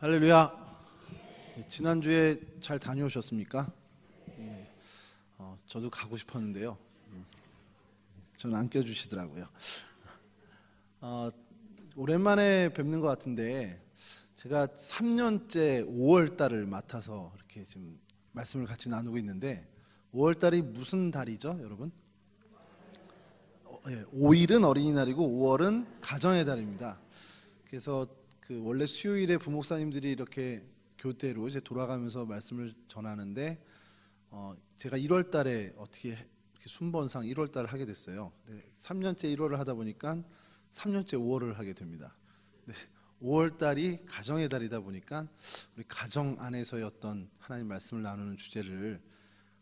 할렐루야. 지난주에 잘 다녀오셨습니까? 네. 저도 가고 싶었는데요. 저는 안 껴주시더라고요. 오랜만에 뵙는 것 같은데 제가 3년째 5월달을 맡아서 이렇게 지금 말씀을 같이 나누고 있는데 5월달이 무슨 달이죠, 여러분? 5일은 어린이날이고 5월은 가정의 달입니다. 그래서 원래 수요일에 부목사님들이 이렇게 교대로 이제 돌아가면서 말씀을 전하는데 제가 1월 달에 어떻게 이렇게 순번상 1월 달을 하게 됐어요. 3년째 1월을 하다 보니까 3년째 5월을 하게 됩니다. 5월 달이 가정의 달이다 보니까 우리 가정 안에서의 어떤 하나님 말씀을 나누는 주제를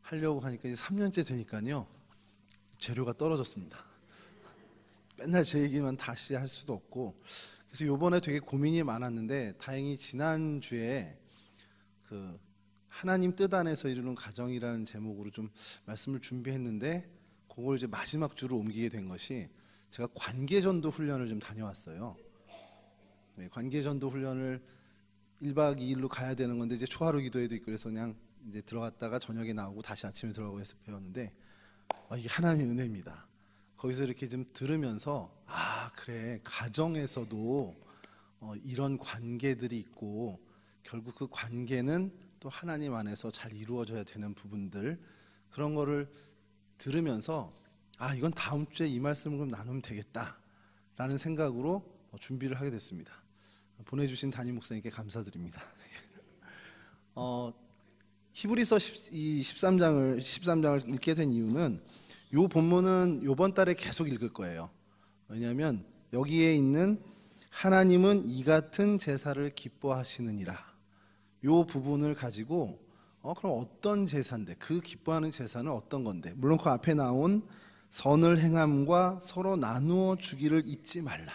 하려고 하니까 이제 3년째 되니까요. 재료가 떨어졌습니다. 맨날 제 얘기만 다시 할 수도 없고 그래서 요번에 되게 고민이 많았는데 다행히 지난주에 하나님 뜻 안에서 이루는 가정이라는 제목으로 좀 말씀을 준비했는데 그걸 이제 마지막 주로 옮기게 된 것이 제가 관계전도 훈련을 좀 다녀왔어요. 네, 관계전도 훈련을 1박 2일로 가야 되는 건데 이제 초하루 기도회도 있고 그래서 그냥 이제 들어갔다가 저녁에 나오고 다시 아침에 들어가고 해서 배웠는데 이게 하나님의 은혜입니다. 거기서 이렇게 좀 들으면서 그래 가정에서도 이런 관계들이 있고 결국 그 관계는 또 하나님 안에서 잘 이루어져야 되는 부분들 그런 거를 들으면서 이건 다음 주에 이 말씀을 그럼 나누면 되겠다라는 생각으로 준비를 하게 됐습니다. 보내주신 담임 목사님께 감사드립니다. 히브리서 13장을 읽게 된 이유는 이 본문은 이번 달에 계속 읽을 거예요. 왜냐하면 여기에 있는 하나님은 이 같은 제사를 기뻐하시느니라 이 부분을 가지고 그럼 어떤 제사인데 그 기뻐하는 제사는 어떤 건데 물론 그 앞에 나온 선을 행함과 서로 나누어 주기를 잊지 말라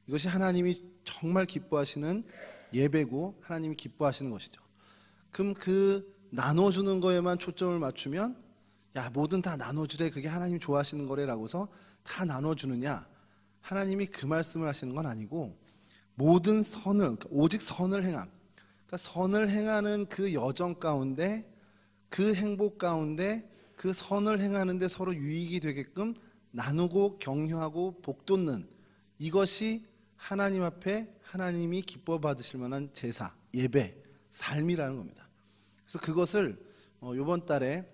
이것이 하나님이 정말 기뻐하시는 예배고 하나님이 기뻐하시는 것이죠. 그럼 그 나눠주는 거에만 초점을 맞추면 뭐든 다 나눠주래 그게 하나님이 좋아하시는 거래라고서 다 나눠주느냐 하나님이 그 말씀을 하시는 건 아니고 모든 선을 오직 선을 행함 그러니까 선을 행하는 그 여정 가운데 그 행복 가운데 그 선을 행하는데 서로 유익이 되게끔 나누고 격려하고 복돋는 이것이 하나님 앞에 하나님이 기뻐 받으실 만한 제사 예배 삶이라는 겁니다. 그래서 그것을 이번 달에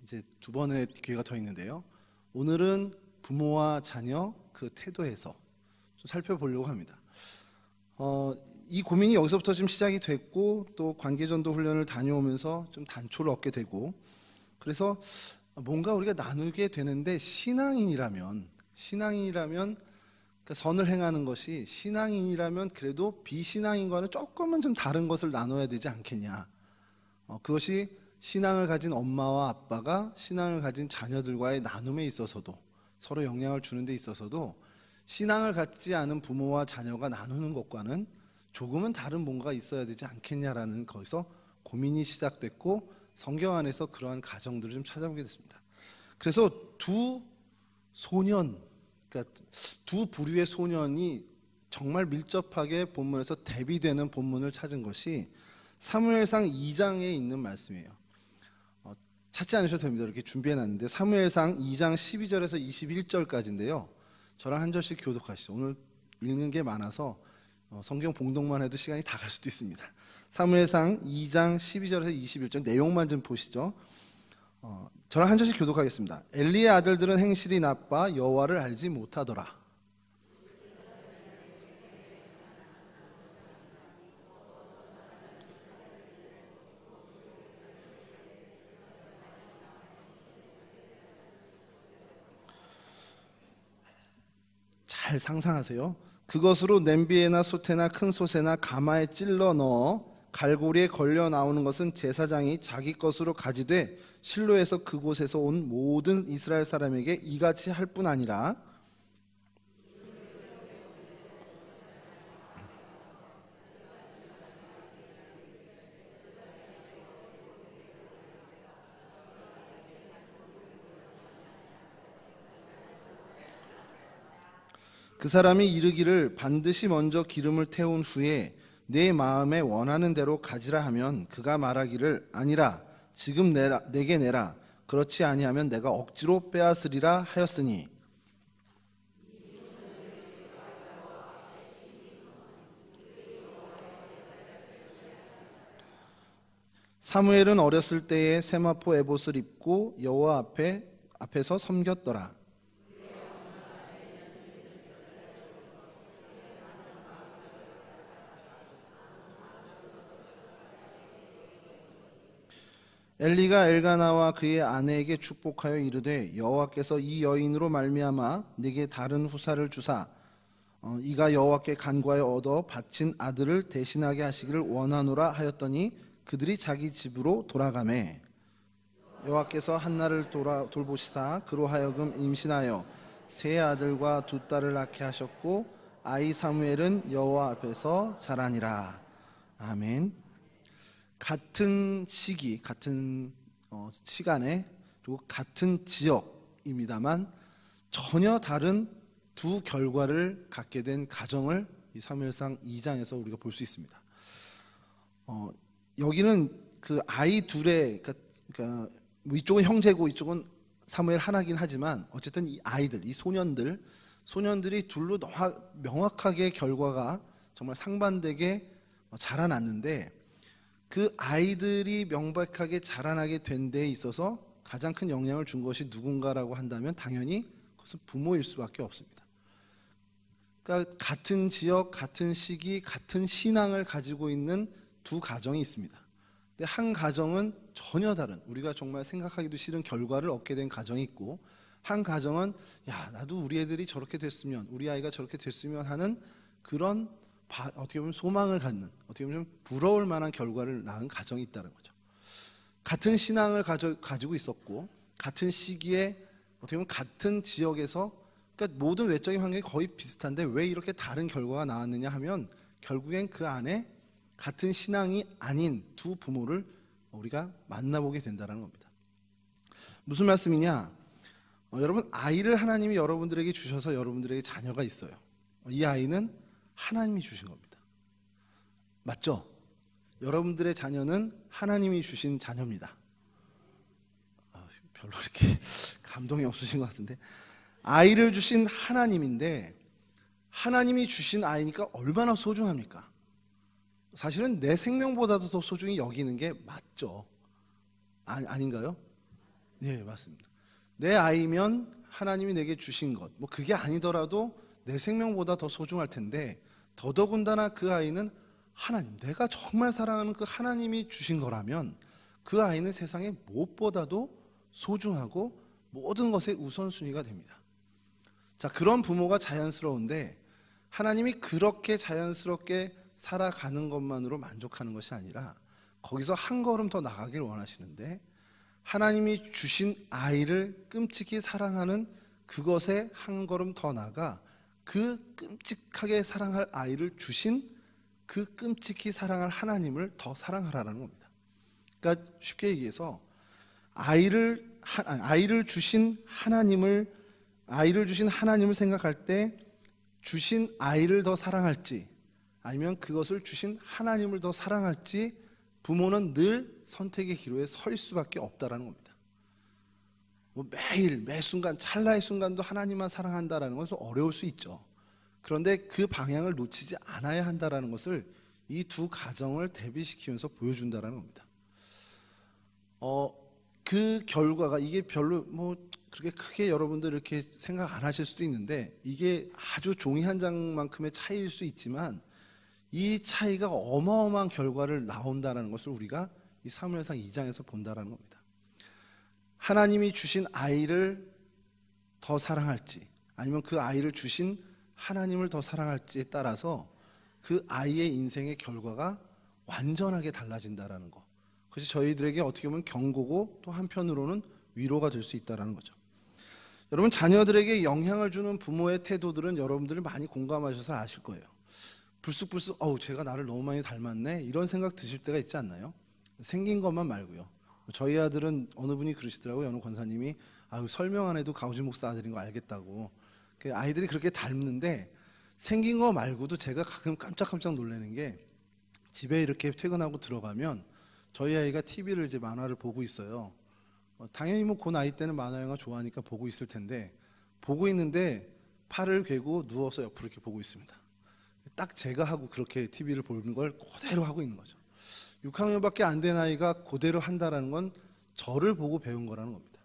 이제 두 번의 기회가 더 있는데요. 오늘은 부모와 자녀 그 태도에서 좀 살펴보려고 합니다. 이 고민이 여기서부터 좀 시작이 됐고 또 관계전도 훈련을 다녀오면서 좀 단초를 얻게 되고 그래서 뭔가 우리가 나누게 되는데 신앙인이라면 그러니까 선을 행하는 것이 신앙인이라면 그래도 비신앙인과는 조금은 좀 다른 것을 나눠야 되지 않겠냐. 그것이 신앙을 가진 엄마와 아빠가 신앙을 가진 자녀들과의 나눔에 있어서도 서로 영향을 주는 데 있어서도 신앙을 갖지 않은 부모와 자녀가 나누는 것과는 조금은 다른 뭔가가 있어야 되지 않겠냐라는 거기서 고민이 시작됐고 성경 안에서 그러한 가정들을 좀 찾아보게 됐습니다. 그래서 두 부류의 소년이 정말 밀접하게 본문에서 대비되는 본문을 찾은 것이 사무엘상 2장에 있는 말씀이에요. 찾지 않으셔도 됩니다. 이렇게 준비해놨는데 사무엘상 2장 12절에서 21절까지인데요. 저랑 한 절씩 교독하시죠. 오늘 읽는 게 많아서 성경 봉독만 해도 시간이 다 갈 수도 있습니다. 사무엘상 2장 12절에서 21절 내용만 좀 보시죠. 저랑 한 절씩 교독하겠습니다. 엘리의 아들들은 행실이 나빠 여호와를 알지 못하더라. 잘 상상하세요. 그것으로 냄비에나 솥에나 큰 솥에나 가마에 찔러 넣어 갈고리에 걸려 나오는 것은 제사장이 자기 것으로 가지되 실로에서 그곳에서 온 모든 이스라엘 사람에게 이같이 할 뿐 아니라 그 사람이 이르기를 반드시 먼저 기름을 태운 후에 내 마음에 원하는 대로 가지라 하면 그가 말하기를 아니라 지금 내게 내라 그렇지 아니하면 내가 억지로 빼앗으리라 하였으니 사무엘은 어렸을 때에 세마포 에봇을 입고 여호와 앞에서 섬겼더라. 엘리가 엘가나와 그의 아내에게 축복하여 이르되 여호와께서 이 여인으로 말미암아 네게 다른 후사를 주사 이가 여호와께 간구하여 얻어 바친 아들을 대신하게 하시기를 원하노라 하였더니 그들이 자기 집으로 돌아가매 여호와께서 한나를 돌보시사 그로 하여금 임신하여 세 아들과 두 딸을 낳게 하셨고 아이 사무엘은 여호와 앞에서 자라니라. 아멘. 같은 시기, 같은 시간에 그리고 같은 지역입니다만 전혀 다른 두 결과를 갖게 된 가정을 이 사무엘상 2장에서 우리가 볼 수 있습니다. 여기는 그 아이 둘의 그러니까 뭐 이쪽은 형제고 이쪽은 사무엘 하나긴 하지만 어쨌든 이 아이들, 이 소년들이 둘로 명확하게 결과가 정말 상반되게 자라났는데 그 아이들이 명백하게 자라나게 된 데에 있어서 가장 큰 영향을 준 것이 누군가라고 한다면 당연히 그것은 부모일 수밖에 없습니다. 그러니까 같은 지역, 같은 시기, 같은 신앙을 가지고 있는 두 가정이 있습니다. 근데 한 가정은 전혀 다른 우리가 정말 생각하기도 싫은 결과를 얻게 된 가정이 있고 한 가정은 야 나도 우리 애들이 저렇게 됐으면 우리 아이가 저렇게 됐으면 하는 그런 어떻게 보면 소망을 갖는 어떻게 보면 부러울 만한 결과를 낳은 가정이 있다는 거죠. 같은 신앙을 가지고 있었고 같은 시기에 어떻게 보면 같은 지역에서 그러니까 모든 외적인 환경이 거의 비슷한데 왜 이렇게 다른 결과가 나왔느냐 하면 결국엔 그 안에 같은 신앙이 아닌 두 부모를 우리가 만나보게 된다는 겁니다. 무슨 말씀이냐? 여러분 아이를 하나님이 여러분들에게 주셔서 여러분들에게 자녀가 있어요. 이 아이는 하나님이 주신 겁니다. 맞죠? 여러분들의 자녀는 하나님이 주신 자녀입니다. 별로 이렇게 감동이 없으신 것 같은데 아이를 주신 하나님인데 하나님이 주신 아이니까 얼마나 소중합니까? 사실은 내 생명보다도 더 소중히 여기는 게 맞죠. 아닌가요? 네, 맞습니다. 내 아이면 하나님이 내게 주신 것, 뭐 그게 아니더라도 내 생명보다 더 소중할 텐데 더더군다나 그 아이는 하나님, 내가 정말 사랑하는 그 하나님이 주신 거라면 그 아이는 세상에 무엇보다도 소중하고 모든 것의 우선순위가 됩니다. 자, 그런 부모가 자연스러운데 하나님이 그렇게 자연스럽게 살아가는 것만으로 만족하는 것이 아니라 거기서 한 걸음 더 나가길 원하시는데 하나님이 주신 아이를 끔찍히 사랑하는 그것에 한 걸음 더 나가 그 끔찍하게 사랑할 아이를 주신 그 끔찍히 사랑할 하나님을 더 사랑하라는 겁니다. 그러니까 쉽게 얘기해서 아이를 주신 하나님을 생각할 때 주신 아이를 더 사랑할지 아니면 그것을 주신 하나님을 더 사랑할지 부모는 늘 선택의 기로에 설 수밖에 없다라는 겁니다. 뭐 매일 매 순간 찰나의 순간도 하나님만 사랑한다라는 것은 어려울 수 있죠. 그런데 그 방향을 놓치지 않아야 한다라는 것을 이 두 가정을 대비시키면서 보여준다라는 겁니다. 그 결과가 이게 별로 뭐 그렇게 크게 여러분들 이렇게 생각 안 하실 수도 있는데 이게 아주 종이 한 장만큼의 차이일 수 있지만 이 차이가 어마어마한 결과를 나온다는 것을 우리가 이 사무엘상 2장에서 본다는 겁니다. 하나님이 주신 아이를 더 사랑할지 아니면 그 아이를 주신 하나님을 더 사랑할지에 따라서 그 아이의 인생의 결과가 완전하게 달라진다는 것. 그것이 저희들에게 어떻게 보면 경고고 또 한편으로는 위로가 될 수 있다는 거죠. 여러분 자녀들에게 영향을 주는 부모의 태도들은 여러분들이 많이 공감하셔서 아실 거예요. 불쑥불쑥 제가 나를 너무 많이 닮았네 이런 생각 드실 때가 있지 않나요? 생긴 것만 말고요. 저희 아들은 어느 분이 그러시더라고요. 어느 권사님이 설명 안 해도 가우지 목사 아들인 거 알겠다고. 아이들이 그렇게 닮는데 생긴 거 말고도 제가 가끔 깜짝깜짝 놀라는 게 집에 이렇게 퇴근하고 들어가면 저희 아이가 TV를 이제 만화를 보고 있어요. 당연히 뭐 그 나이 때는 만화 영화 좋아하니까 보고 있을 텐데 보고 있는데 팔을 괴고 누워서 옆으로 이렇게 보고 있습니다. 딱 제가 하고 그렇게 TV를 보는 걸 그대로 하고 있는 거죠. 6학년밖에 안 된 아이가 그대로 한다는 건 저를 보고 배운 거라는 겁니다.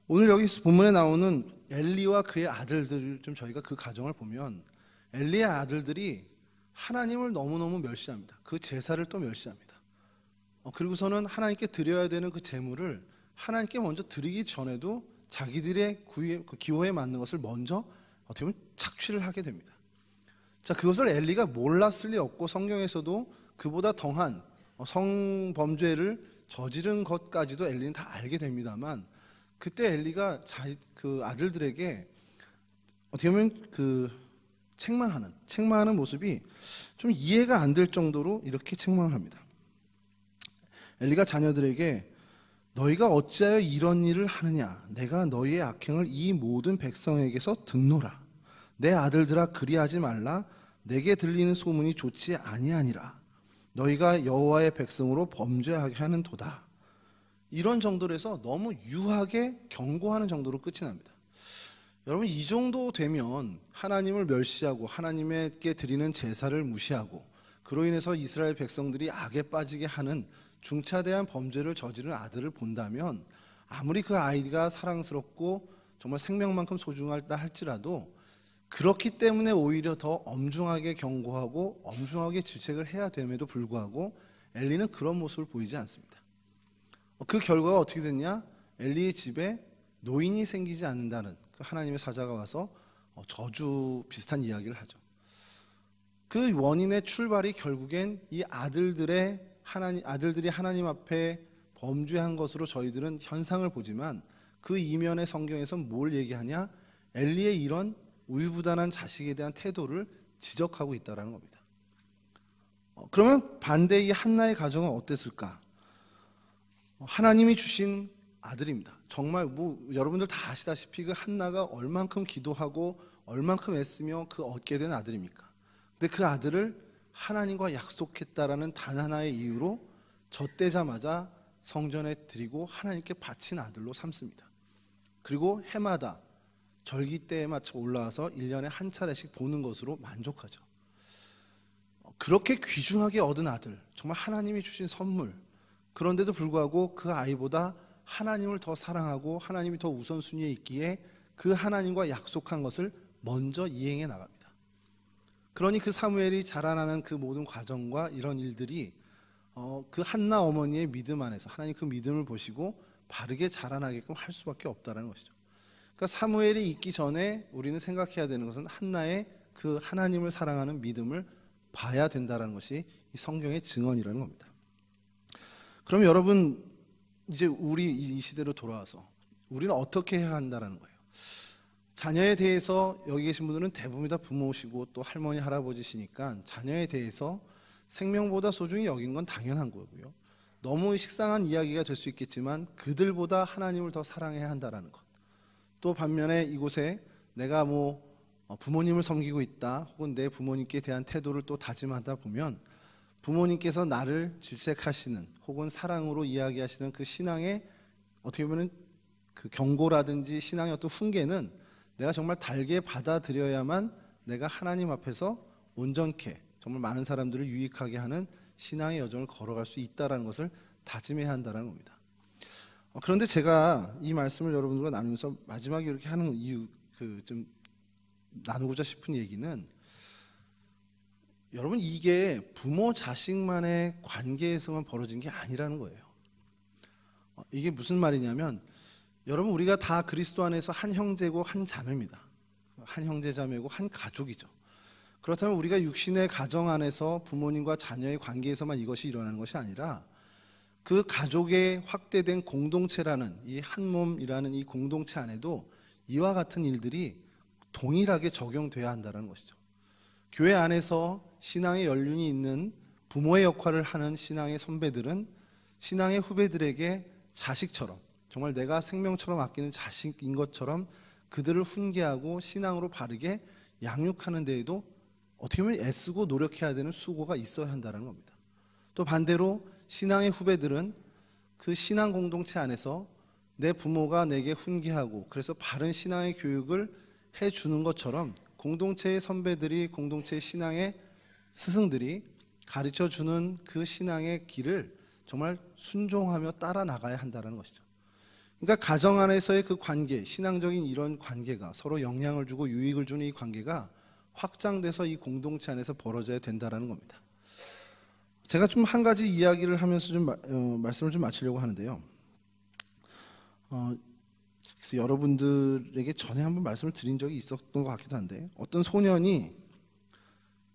오늘 여기 본문에 나오는 엘리와 그의 아들들 좀 저희가 그 가정을 보면 엘리의 아들들이 하나님을 너무너무 멸시합니다. 그 제사를 또 멸시합니다. 그리고서는 하나님께 드려야 되는 그 제물을 하나님께 먼저 드리기 전에도 자기들의 기호에 맞는 것을 먼저 어떻게 보면 착취를 하게 됩니다. 자, 그것을 엘리가 몰랐을 리 없고 성경에서도 그보다 더한 성범죄를 저지른 것까지도 엘리는 다 알게 됩니다만 그때 엘리가 그 아들들에게 어떻게 보면 그 책망하는 모습이 좀 이해가 안 될 정도로 이렇게 책망을 합니다. 엘리가 자녀들에게 너희가 어찌하여 이런 일을 하느냐? 내가 너희의 악행을 이 모든 백성에게서 듣노라. 내 아들들아 그리하지 말라. 내게 들리는 소문이 좋지 아니하니라. 너희가 여호와의 백성으로 범죄하게 하는 도다. 이런 정도로 해서 너무 유하게 경고하는 정도로 끝이 납니다. 여러분 이 정도 되면 하나님을 멸시하고 하나님께 드리는 제사를 무시하고 그로 인해서 이스라엘 백성들이 악에 빠지게 하는 중차대한 범죄를 저지른 아들을 본다면 아무리 그 아이가 사랑스럽고 정말 생명만큼 소중하다 할지라도 그렇기 때문에 오히려 더 엄중하게 경고하고 엄중하게 질책을 해야 됨에도 불구하고 엘리는 그런 모습을 보이지 않습니다. 그 결과가 어떻게 됐냐? 엘리의 집에 노인이 생기지 않는다는 그 하나님의 사자가 와서 저주 비슷한 이야기를 하죠. 그 원인의 출발이 결국엔 이 아들들이 하나님 앞에 범죄한 것으로 저희들은 현상을 보지만 그 이면의 성경에서는 뭘 얘기하냐? 엘리의 이런 우유부단한 자식에 대한 태도를 지적하고 있다는 겁니다. 그러면 반대 이 한나의 가정은 어땠을까? 하나님이 주신 아들입니다. 정말 여러분들 다 아시다시피 그 한나가 얼만큼 기도하고 얼만큼 애쓰며 그 얻게 된 아들입니까? 근데 그 아들을 하나님과 약속했다라는 단 하나의 이유로 젖되자마자 성전에 드리고 하나님께 바친 아들로 삼습니다. 그리고 해마다 절기 때에 맞춰 올라와서 1년에 한 차례씩 보는 것으로 만족하죠. 그렇게 귀중하게 얻은 아들, 정말 하나님이 주신 선물. 그런데도 불구하고 그 아이보다 하나님을 더 사랑하고 하나님이 더 우선순위에 있기에 그 하나님과 약속한 것을 먼저 이행해 나갑니다. 그러니 그 사무엘이 자라나는 그 모든 과정과 이런 일들이 그 한나 어머니의 믿음 안에서 하나님 그 믿음을 보시고 바르게 자라나게끔 할 수밖에 없다는 것이죠. 그러니까 사무엘이 있기 전에 우리는 생각해야 되는 것은 한나의 그 하나님을 사랑하는 믿음을 봐야 된다는 것이 이 성경의 증언이라는 겁니다. 그럼 여러분 이제 우리 이 시대로 돌아와서 우리는 어떻게 해야 한다는 거예요. 자녀에 대해서 여기 계신 분들은 대부분 다 부모시고 또 할머니 할아버지시니까 자녀에 대해서 생명보다 소중히 여긴 건 당연한 거고요. 너무 식상한 이야기가 될 수 있겠지만 그들보다 하나님을 더 사랑해야 한다는 것. 또 반면에 이곳에 내가 부모님을 섬기고 있다 혹은 내 부모님께 대한 태도를 또 다짐하다 보면 부모님께서 나를 질책하시는 혹은 사랑으로 이야기하시는 그 신앙의 어떻게 보면 그 경고라든지 신앙의 어떤 훈계는 내가 정말 달게 받아들여야만 내가 하나님 앞에서 온전케 정말 많은 사람들을 유익하게 하는 신앙의 여정을 걸어갈 수 있다는 것을 다짐해야 한다는 겁니다. 그런데 제가 이 말씀을 여러분들과 나누면서 마지막에 이렇게 하는 이유 좀 나누고자 싶은 얘기는 여러분 이게 부모 자식만의 관계에서만 벌어진 게 아니라는 거예요. 이게 무슨 말이냐면 여러분 우리가 다 그리스도 안에서 한 형제고 한 자매입니다. 한 형제 자매고 한 가족이죠. 그렇다면 우리가 육신의 가정 안에서 부모님과 자녀의 관계에서만 이것이 일어나는 것이 아니라 그 가족의 확대된 공동체라는 이 한 몸이라는 이 공동체 안에도 이와 같은 일들이 동일하게 적용돼야 한다는 것이죠. 교회 안에서 신앙의 연륜이 있는 부모의 역할을 하는 신앙의 선배들은 신앙의 후배들에게 자식처럼 정말 내가 생명처럼 아끼는 자식인 것처럼 그들을 훈계하고 신앙으로 바르게 양육하는 데에도 어떻게 보면 애쓰고 노력해야 되는 수고가 있어야 한다는 겁니다. 또 반대로 신앙의 후배들은 그 신앙 공동체 안에서 내 부모가 내게 훈계하고 그래서 바른 신앙의 교육을 해주는 것처럼 공동체의 선배들이, 공동체의 신앙의 스승들이 가르쳐주는 그 신앙의 길을 정말 순종하며 따라 나가야 한다는 것이죠. 그러니까 가정 안에서의 그 관계, 신앙적인 이런 관계가 서로 영향을 주고 유익을 주는 이 관계가 확장돼서 이 공동체 안에서 벌어져야 된다는 겁니다. 제가 좀 한 가지 이야기를 하면서 좀 말씀을 좀 마치려고 하는데요. 그래서 여러분들에게 전에 한번 말씀을 드린 적이 있었던 것 같기도 한데, 어떤 소년이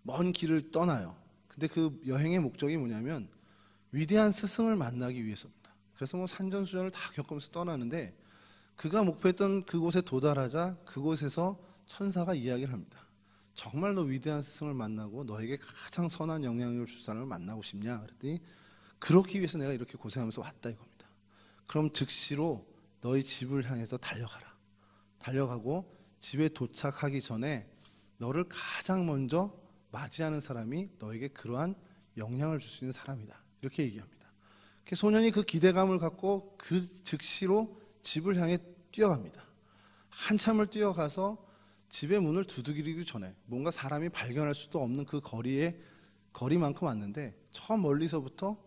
먼 길을 떠나요. 근데 그 여행의 목적이 뭐냐면 위대한 스승을 만나기 위해서입니다. 그래서 뭐 산전수전을 다 겪으면서 떠나는데, 그가 목표했던 그곳에 도달하자 그곳에서 천사가 이야기를 합니다. 정말 너 위대한 스승을 만나고 너에게 가장 선한 영향력을 줄 사람을 만나고 싶냐? 그랬더니 그러기 위해서 내가 이렇게 고생하면서 왔다 이겁니다. 그럼 즉시로 너희 집을 향해서 달려가라. 달려가고 집에 도착하기 전에 너를 가장 먼저 맞이하는 사람이 너에게 그러한 영향을 줄 수 있는 사람이다. 이렇게 얘기합니다. 소년이 그 기대감을 갖고 그 즉시로 집을 향해 뛰어갑니다. 한참을 뛰어가서 집의 문을 두드리기 전에 뭔가 사람이 발견할 수도 없는 그 거리만큼 왔는데, 저 멀리서부터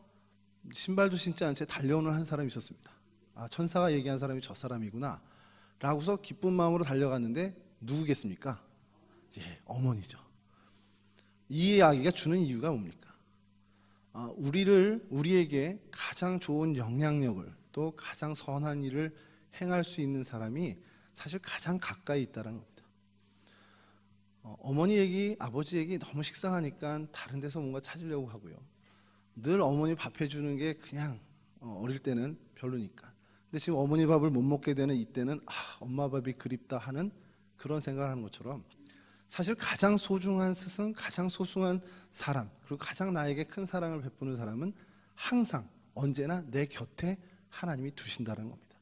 신발도 신지 않은 채 달려오는 한 사람이 있었습니다. 아, 천사가 얘기한 사람이 저 사람이구나 라고서 기쁜 마음으로 달려갔는데 누구겠습니까? 예, 어머니죠. 이 이야기가 주는 이유가 뭡니까? 우리에게 가장 좋은 영향력을, 또 가장 선한 일을 행할 수 있는 사람이 사실 가장 가까이 있다는 겁니다. 어머니 얘기, 아버지 얘기 너무 식상하니까 다른 데서 뭔가 찾으려고 하고요. 늘 어머니 밥 해주는 게 그냥 어릴 때는 별로니까. 근데 지금 어머니 밥을 못 먹게 되는 이때는 엄마 밥이 그립다 하는 그런 생각을 하는 것처럼, 사실 가장 소중한 스승, 가장 소중한 사람, 그리고 가장 나에게 큰 사랑을 베푸는 사람은 항상 언제나 내 곁에 하나님이 두신다는 겁니다.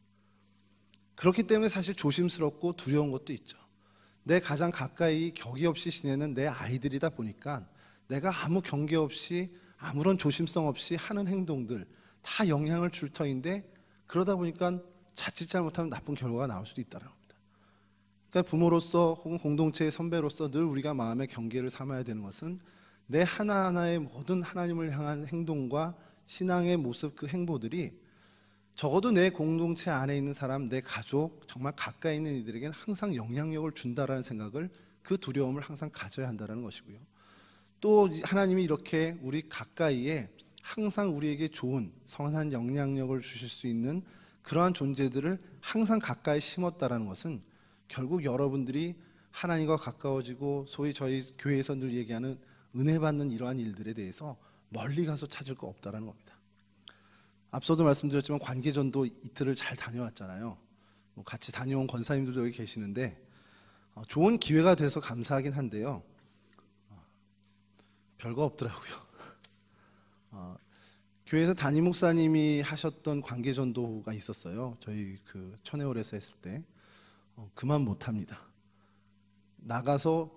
그렇기 때문에 사실 조심스럽고 두려운 것도 있죠. 내 가장 가까이 격의 없이 지내는 내 아이들이다 보니까 내가 아무 경계 없이, 아무런 조심성 없이 하는 행동들 다 영향을 줄 터인데, 그러다 보니까 자칫 잘못하면 나쁜 결과가 나올 수도 있다는 겁니다. 그러니까 부모로서 혹은 공동체의 선배로서 늘 우리가 마음의 경계를 삼아야 되는 것은 내 하나하나의 모든 하나님을 향한 행동과 신앙의 모습, 그 행보들이 적어도 내 공동체 안에 있는 사람, 내 가족, 정말 가까이 있는 이들에게는 항상 영향력을 준다라는 생각을, 그 두려움을 항상 가져야 한다는 것이고요. 또 하나님이 이렇게 우리 가까이에 항상 우리에게 좋은 선한 영향력을 주실 수 있는 그러한 존재들을 항상 가까이 심었다라는 것은 결국 여러분들이 하나님과 가까워지고 소위 저희 교회에서 늘 얘기하는 은혜 받는 이러한 일들에 대해서 멀리 가서 찾을 거 없다라는 겁니다. 앞서도 말씀드렸지만 관계전도 이틀을 잘 다녀왔잖아요. 같이 다녀온 권사님들도 여기 계시는데 좋은 기회가 돼서 감사하긴 한데요. 별거 없더라고요. 교회에서 담임 목사님이 하셨던 관계전도가 있었어요. 저희 그 천혜월에서 했을 때 그만 못합니다. 나가서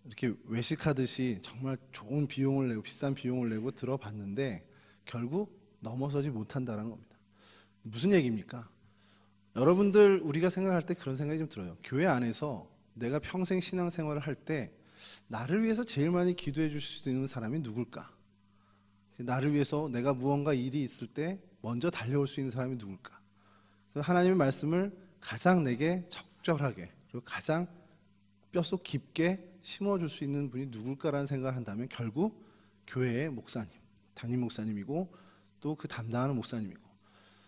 이렇게 외식하듯이 정말 좋은 비용을 내고 비싼 비용을 내고 들어봤는데 결국 넘어서지 못한다는 겁니다. 무슨 얘기입니까? 여러분들, 우리가 생각할 때 그런 생각이 좀 들어요. 교회 안에서 내가 평생 신앙생활을 할 때 나를 위해서 제일 많이 기도해 주실 수 있는 사람이 누굴까? 나를 위해서 내가 무언가 일이 있을 때 먼저 달려올 수 있는 사람이 누굴까? 하나님의 말씀을 가장 내게 적절하게 그리고 가장 뼛속 깊게 심어줄 수 있는 분이 누굴까라는 생각을 한다면 결국 교회의 목사님, 담임 목사님이고 또 그 담당하는 목사님이고,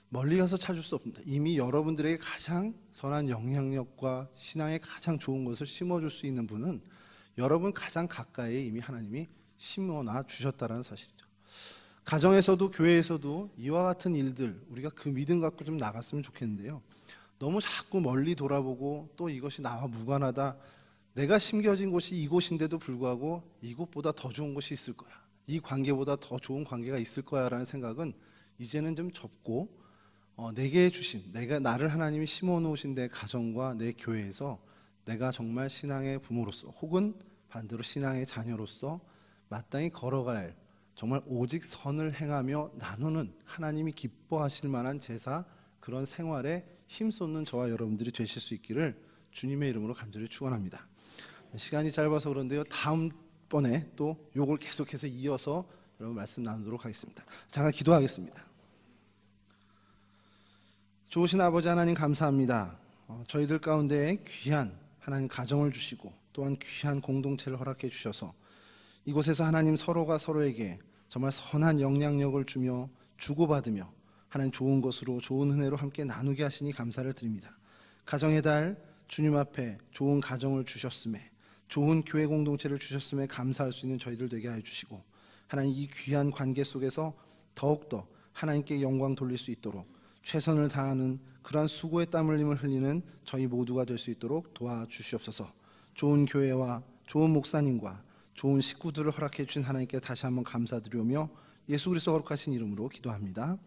멀리 가서 찾을 수 없습니다. 이미 여러분들에게 가장 선한 영향력과 신앙에 가장 좋은 것을 심어줄 수 있는 분은 여러분 가장 가까이에 이미 하나님이 심어놔 주셨다는 사실이죠. 가정에서도 교회에서도 이와 같은 일들, 우리가 그 믿음 갖고 좀 나갔으면 좋겠는데요. 너무 자꾸 멀리 돌아보고 또 이것이 나와 무관하다, 내가 심겨진 곳이 이곳인데도 불구하고 이곳보다 더 좋은 곳이 있을 거야, 이 관계보다 더 좋은 관계가 있을 거야 라는 생각은 이제는 좀 접고 내게 주신, 나를 하나님이 심어놓으신 내 가정과 내 교회에서 내가 정말 신앙의 부모로서 혹은 반대로 신앙의 자녀로서 마땅히 걸어갈 정말 오직 선을 행하며 나누는 하나님이 기뻐하실 만한 제사, 그런 생활에 힘쏟는 저와 여러분들이 되실 수 있기를 주님의 이름으로 간절히 축원합니다. 시간이 짧아서 그런데요, 다음번에 또 요걸 계속해서 이어서 여러분 말씀 나누도록 하겠습니다. 잠깐 기도하겠습니다. 좋으신 아버지 하나님 감사합니다. 저희들 가운데 귀한 하나님 가정을 주시고 또한 귀한 공동체를 허락해 주셔서 이곳에서 하나님 서로가 서로에게 정말 선한 영향력을 주며 주고받으며 하나님 좋은 것으로 좋은 은혜로 함께 나누게 하시니 감사를 드립니다. 가정의 달 주님 앞에 좋은 가정을 주셨음에, 좋은 교회 공동체를 주셨음에 감사할 수 있는 저희들 되게 하여 주시고, 하나님 이 귀한 관계 속에서 더욱더 하나님께 영광 돌릴 수 있도록 최선을 다하는 그러한 수고의 땀 흘림을 흘리는 저희 모두가 될 수 있도록 도와주시옵소서. 좋은 교회와 좋은 목사님과 좋은 식구들을 허락해 주신 하나님께 다시 한번 감사드리오며 예수 그리스도 거룩하신 이름으로 기도합니다.